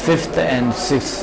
5th and 6th,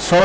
100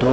2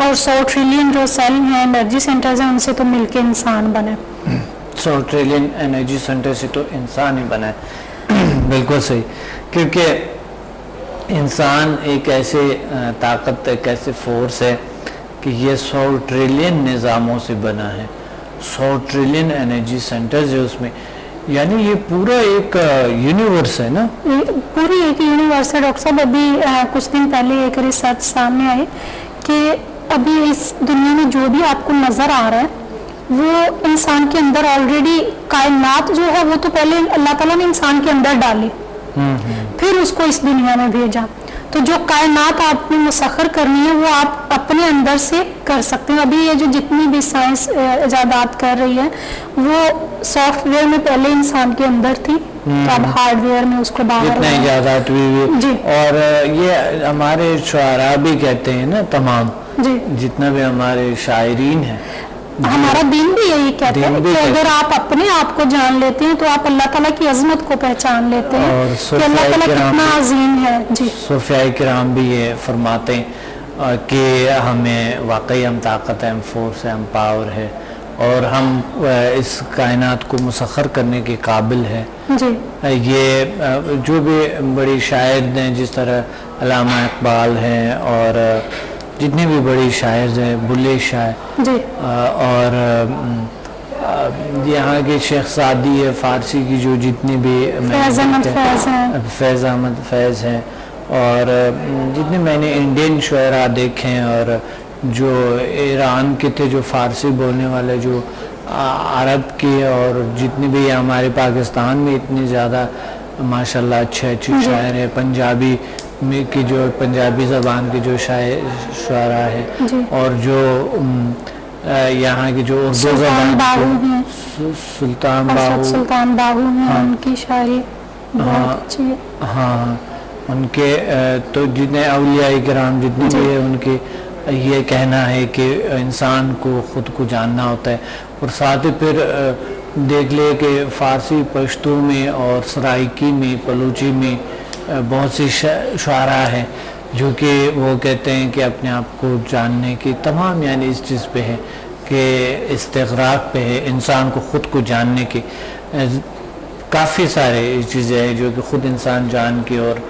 اور 100 trillion جو cell ہیں انرجی سینٹرز ہیں ان سے تو مل کے انسان بنے. 100 ٹریلین انرجی سینٹر سے تو انسان ہی بنا ہے. بالکل صحیح, کیونکہ انسان ایک ایسے طاقت, ایک ایسے فورس ہے کہ یہ 100 ٹریلین نظاموں سے بنا ہے, 100 ٹریلین انرجی سینٹرز ہے اس میں, یعنی یہ پورا ایک یونیورس ہے نا, پوری ایک یونیورس ہے. ڈاکٹر صاحب ابھی کچھ دن پہلے ایک ریسرچ سامنے آئی کہ ابھی اس دنیا میں جو بھی آپ کو نظر آ رہا ہے وہ انسان کے اندر آلریڈی, کائنات جو ہے وہ تو پہلے اللہ تعالیٰ نے انسان کے اندر ڈالی, پھر اس کو اس دنیا میں بھیجا. تو جو کائنات آپ نے مسخر کرنی ہے وہ آپ اپنے اندر سے کر سکتے ہیں. ابھی یہ جو جتنی بھی سائنس ایجادات کر رہی ہے وہ سافٹ ویئر میں پہلے انسان کے اندر تھی, تو اب ہارڈ ویئر میں اس کو باہر جتنے ایجادات ہوئی جی. اور یہ ہمارے شعراء بھی کہتے ہیں نا, تمام جی جتنا بھی ہمارے شاعرین ہیں, ہمارا دین بھی یہی کہتا ہے کہ اگر آپ اپنے آپ کو جان لیتے ہیں تو آپ اللہ تعالیٰ کی عظمت کو پہچان لیتے ہیں کہ اللہ تعالیٰ کتنا عظیم ہے. جی صوفیاء کرام بھی یہ فرماتے ہیں کہ ہمیں واقعی ہم طاقت ہے, ہم فورس ہے, ہم پاور ہے, اور ہم اس کائنات کو مسخر کرنے کے قابل ہے. جی یہ جو بھی بڑی شاعر ہیں جس طرح علامہ اقبال ہیں اور جتنی بھی بڑی شاعر ہیں, بلے شاہ جی اور یہاں کے شیخ سعدی ہے, فارسی کی جو جتنی بھی فیض احمد فیض ہیں, اور جتنے میں نے انڈین شعراء دیکھے ہیں, اور جو ایران کے تھے جو فارسی بولنے والے, جو عرب کے, اور جتنے بھی ہمارے پاکستان میں اتنے زیادہ ماشاءاللہ اچھے شاعر ہیں, پنجابی میں کی جو پنجابی زبان کے جو شعراء ہیں, اور جو یہاں کی جو اردو زبان سلطان باہو ہیں, ان کی شاعری بہت اچھی ہے. ہاں ان کے تو جتنے اولیاء کرام جتنے بھی ہیں ان کے یہ کہنا ہے کہ انسان کو خود کو جاننا ہوتا ہے. اور ساتھ ہی پھر دیکھ لے کہ فارسی, پشتو میں اور سرائکی میں, بلوچی میں بہت سی شعراء ہیں جو کہ وہ کہتے ہیں کہ اپنے آپ کو جاننے کی تمام, یعنی اس چیز پہ ہے کہ استغراق پہ ہے, انسان کو خود کو جاننے کی کافی سارے چیزیں ہیں جو کہ خود انسان جان کے اور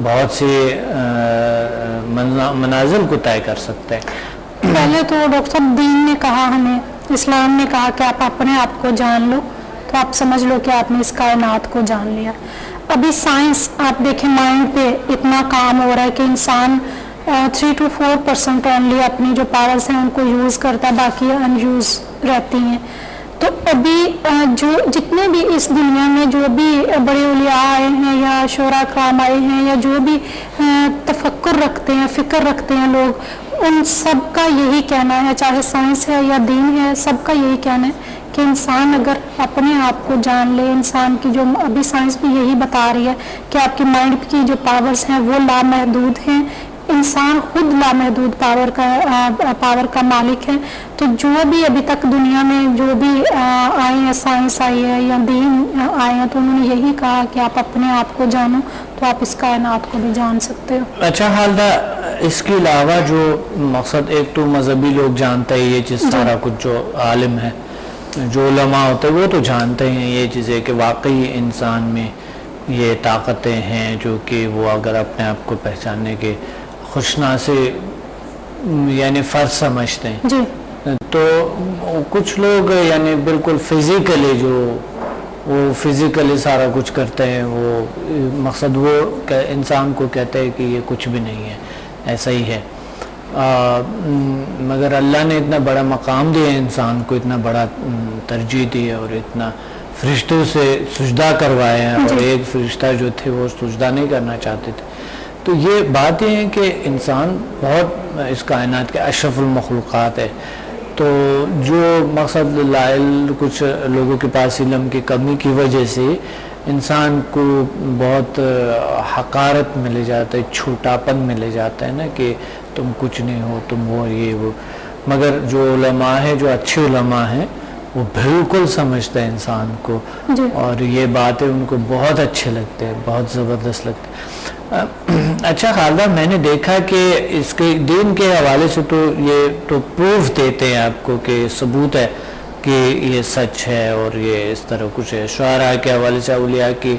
بہت سے منازل کو طے کر سکتا ہے. پہلے تو ڈاکٹر صاحب دین نے کہا, ہمیں اسلام نے کہا کہ آپ اپنے آپ کو جان لو, تو آپ سمجھ لو کہ آپ نے اس کائنات کو جان لیا. ابھی سائنس آپ دیکھیں مائنڈ پہ اتنا کام ہو رہا ہے کہ انسان 3 to 4% اونلی اپنی جو پاورز ہیں ان کو یوز کرتا ہے, باقی ان یوز رہتی ہیں. تو ابھی جو جتنے بھی اس دنیا میں جو بھی بڑے اولیاء آئے ہیں یا شعراء کرام آئے ہیں یا جو بھی تفکر رکھتے ہیں, فکر رکھتے ہیں لوگ, ان سب کا یہی کہنا ہے, چاہے سائنس ہے یا دین ہے, سب کا یہی کہنا ہے کہ انسان اگر اپنے آپ کو جان لے, انسان کی جو ابھی سائنس بھی یہی بتا رہی ہے کہ آپ کے مائنڈ کی جو پاورز ہیں وہ لامحدود ہیں, انسان خود لامحدود پاور کا مالک ہے. تو جو بھی ابھی تک دنیا میں جو بھی آئے ہیں, سائنس آئی ہے یا دین آئے ہیں, تو انہوں نے یہی کہا کہ آپ اپنے آپ کو جانو تو آپ اس کائنات کو بھی جان سکتے ہو. اچھا حال تھا, اس کے علاوہ جو مقصد ایک تو مذہبی لوگ جانتے ہیں یہ چیز, سارا کچھ جو عالم ہے, جو علماء ہوتے ہیں وہ تو جانتے ہیں یہ چیزیں کہ واقعی انسان میں یہ طاقتیں ہیں جو کہ وہ اگر اپنے آپ کو پہچاننے کے خوشنا سے یعنی فرض سمجھتے ہیں. جی تو کچھ لوگ یعنی بالکل فزیکلی جو وہ فزیکلی سارا کچھ کرتے ہیں, وہ مقصد وہ انسان کو کہتے ہیں کہ یہ کچھ بھی نہیں ہے, ایسا ہی ہے. مگر اللہ نے اتنا بڑا مقام دیا انسان کو, اتنا بڑا ترجیح دی اور اتنا فرشتوں سے سجدہ کروایا, اور ایک فرشتہ جو تھے وہ سجدہ نہیں کرنا چاہتے تھے. تو یہ بات یہ ہے کہ انسان بہت اس کائنات کے اشرف المخلوقات ہے. تو جو مقصد لائل کچھ لوگوں کے پاس علم کی کمی کی وجہ سے انسان کو بہت حقارت ملے جاتا ہے, چھوٹاپن ملے جاتا ہے نا کہ تم کچھ نہیں ہو, تم وہ یہ وہ. مگر جو علماء ہیں, جو اچھے علماء ہیں, وہ بالکل سمجھتے ہیں انسان کو, اور یہ باتیں ان کو بہت اچھے لگتے ہیں, بہت زبردست لگتے ہیں. اچھا خالدہ، میں نے دیکھا کہ اس کے دین کے حوالے سے تو یہ تو پروف دیتے ہیں آپ کو کہ ثبوت ہے کہ یہ سچ ہے اور یہ اس طرح کچھ ہے، شعراء کے حوالے سے، اولیاء کی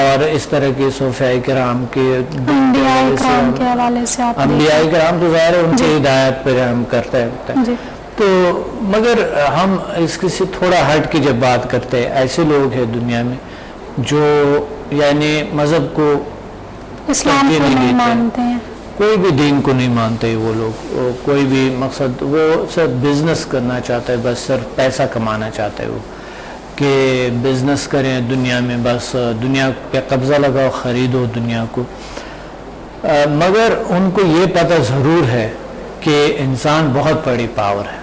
اور اس طرح کی صوفیاء کرام کے انبیاء کرام کے حوالے سے، انبیاء کرام تو ظاہر ہے ان کی ہدایت پر ہم کرتے ہیں، تو مگر ہم اس کی سے تھوڑا ہٹ کے جب بات کرتے ہیں، ایسے لوگ ہیں دنیا میں جو یعنی مذہب کو، اسلام کو نہیں مانتے ہیں، کوئی بھی دین کو نہیں مانتے وہ لوگ، کوئی بھی مقصد، وہ صرف بزنس کرنا چاہتا ہے، بس صرف پیسہ کمانا چاہتا ہے وہ، کہ بزنس کریں دنیا میں، بس دنیا پہ قبضہ لگاؤ، خریدو دنیا کو، مگر ان کو یہ پتہ ضرور ہے کہ انسان بہت بڑی پاور ہے،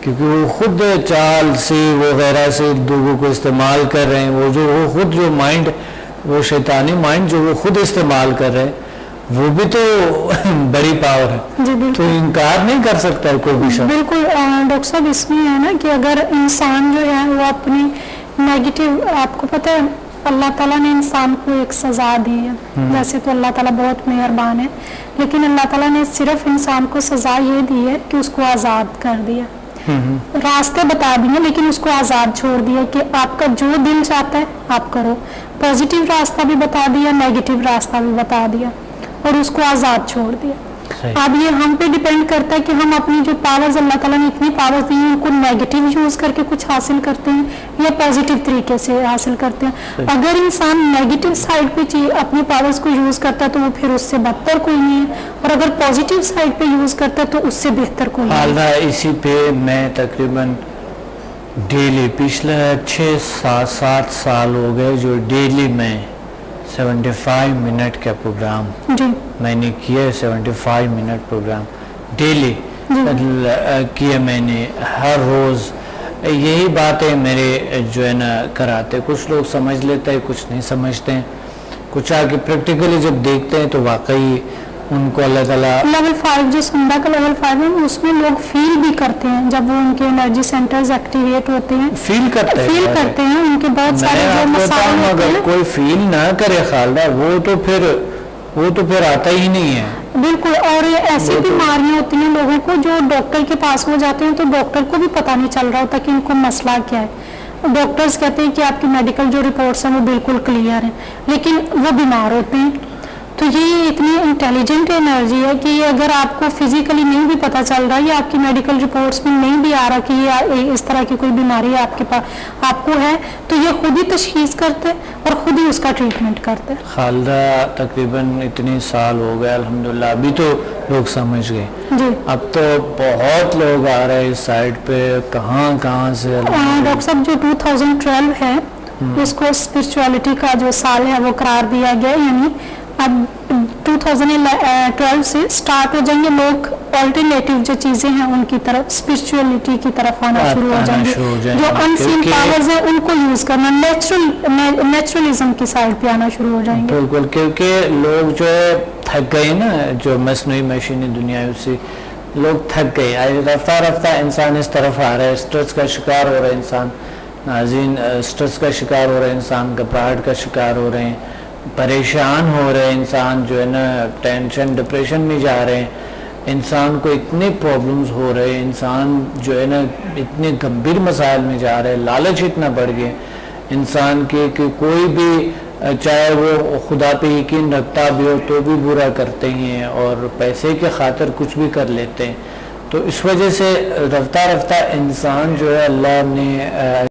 کیونکہ وہ خود چال سے وغیرہ سے لوگوں کو استعمال کر رہے ہیں، وہ خود جو مائنڈ، وہ شیطانی مائنڈ جو وہ خود استعمال کر رہے ہیں، وہ بھی تو بڑی پاور ہے، تو انکار نہیں کر سکتا ہے کوئی بھی شخص۔ بالکل ڈاکٹر صاحب، اس میں ہے نا کہ اگر انسان جو ہے وہ اپنی نیگیٹو، آپ کو پتہ ہے اللہ تعالیٰ نے انسان کو ایک سزا دی ہے، ویسے تو اللہ تعالیٰ بہت مہربان ہے، لیکن اللہ تعالیٰ نے صرف انسان کو سزا یہ دی ہے کہ اس کو آزاد کر دیا، راستے بتا دیے لیکن اس کو آزاد چھوڑ دیا کہ آپ کا جو دل چاہتا ہے آپ کرو، پازیٹیو راستہ بھی بتا دیا، نیگیٹو راستہ بھی بتا دیا، اور اس کو آزاد چھوڑ دیا۔ اب یہ ہم پہ ڈیپینڈ کرتا ہے کہ ہم اپنی جو پاورز، اللہ تعالیٰ نے اتنی پاورز دی ہیں، ان کو نیگیٹو یوز کر کے کچھ حاصل کرتے ہیں یا پازیٹیو طریقے سے حاصل کرتے ہیں۔ اگر انسان نیگیٹو سائڈ پہ اپنی پاورز کو یوز کرتا ہے تو وہ پھر اس سے بدتر کوئی نہیں ہے، اور اگر پازیٹیو سائڈ پہ یوز کرتا ہے تو اس سے بہتر کوئی نہیں ہے۔ اسی پہ میں تقریباً ڈیلی پچھلے 6-7 سال ہو گئے جو ڈیلی میں 75 منٹ کا پروگرام میں نے کیا ہے، 75 منٹ پروگرام ڈیلی کیا میں نے، ہر روز یہی باتیں میرے جو ہے نا کراتے، کچھ لوگ سمجھ لیتے ہیں، کچھ نہیں سمجھتے ہیں، کچھ آگے پریکٹیکلی جب دیکھتے ہیں تو واقعی ان کو اللہ تعالیٰ لیول 5 جو سنڈا کا لیول 5 ہے، اس میں لوگ فیل بھی کرتے ہیں جب وہ ان کے انرجی سینٹرز ایکٹیویٹ ہوتے ہیں، فیل کرتے ہیں ان کے بہت سارے جو مسائل ہوتے ہیں۔ کوئی فیل نہ کرے خالدہ، وہ تو پھر آتا ہی نہیں ہے۔ بالکل، اور ایسی بیماریاں ہوتی ہیں لوگوں کو جو ڈاکٹر کے پاس ہو جاتے ہیں تو ڈاکٹر کو بھی پتہ نہیں چل رہا ہوتا کہ ان کو مسئلہ کیا ہے، ڈاکٹرز کہتے ہیں کہ آپ کی میڈیکل جو رپورٹس ہیں وہ بالکل کلیئر ہیں، لیکن وہ بیمار ہوتے ہیں۔ تو یہ اتنی انٹیلیجنٹ انرجی ہے کہ اگر آپ کو فزیکلی نہیں بھی پتہ چل رہا یا آپ کی میڈیکل رپورٹس میں نہیں بھی آ رہا کہ یہ اس طرح کی کوئی بیماری آپ کے پاس آپ کو ہے، تو یہ خود ہی تشخیص کرتے اور خود ہی اس کا ٹریٹمنٹ کرتے۔ خالدہ تقریباً اتنے سال ہو گئے الحمدللہ، ابھی تو لوگ سمجھ گئے، اب تو بہت لوگ آ رہے ہیں اس سائٹ پہ، کہاں سے۔ ڈاکٹر صاحب جو 2012 ہے اس کو اسپرچولیٹی کا جو سال ہے وہ قرار دیا گیا، یعنی اب 2012 سے سٹارٹ ہو جائیں گے لوگ آلٹرنیٹیو جو چیزیں ہیں ان کی طرف، اسپرچولیٹی کی طرف آنا شروع ہو جائیں گے، جو ان سین پاورز ہیں ان کو یوز کرنا، نیچرلزم کی سائڈ پہ آنا شروع ہو جائیں گے۔ بالکل، کیونکہ لوگ جو ہے تھک گئے نا، جو مصنوعی مشینی دنیا ہے اسی لوگ تھک گئے، رفتہ انسان اس طرف آ رہا ہے، اسٹریس کا شکار ہو رہا ہے انسان، ناظرین اسٹریس کا شکار ہو رہا ہے انسان، گھبراہٹ کا شکار ہو رہے ہیں، پریشان ہو رہے ہیں انسان، جو ہے نا ٹینشن ڈپریشن میں جا رہے ہیں، انسان کو اتنے پرابلمز ہو رہے ہیں، انسان جو ہے نا اتنے گمبھیر مسائل میں جا رہے ہیں، لالچ اتنا بڑھ گیا انسان کے کہ کوئی بھی چاہے وہ خدا پہ یقین رکھتا بھی ہو تو بھی برا کرتے ہیں اور پیسے کے خاطر کچھ بھی کر لیتے ہیں، تو اس وجہ سے رفتہ انسان جو ہے اللہ نے